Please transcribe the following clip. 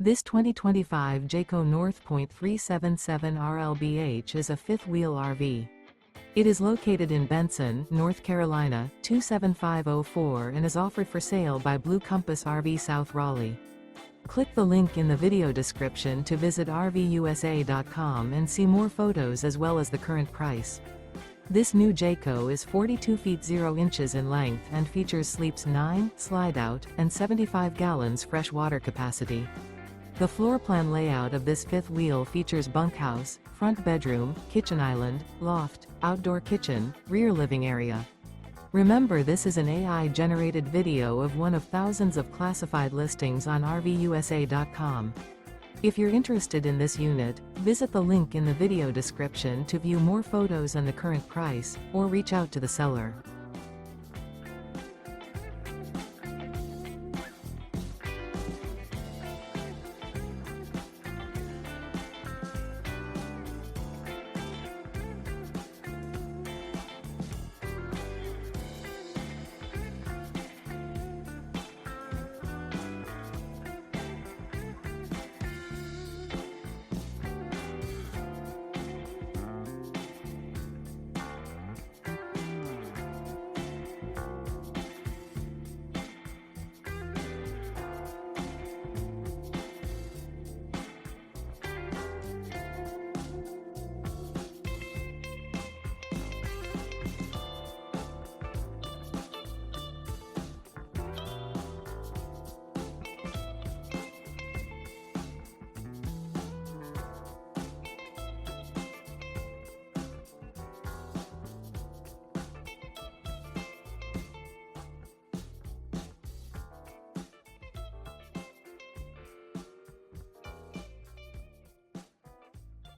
This 2025 Jayco North Point 377 RLBH is a fifth-wheel RV. It is located in Benson, North Carolina, 27504 and is offered for sale by Blue Compass RV South Raleigh. Click the link in the video description to visit RVUSA.com and see more photos as well as the current price. This new Jayco is 42 feet 0 inches in length and features sleeps 9, slide-out, and 75 gallons fresh water capacity. The floor plan layout of this fifth wheel features bunkhouse, front bedroom, kitchen island, loft, outdoor kitchen, rear living area. Remember, this is an AI-generated video of one of thousands of classified listings on RVUSA.com. If you're interested in this unit, visit the link in the video description to view more photos and the current price, or reach out to the seller.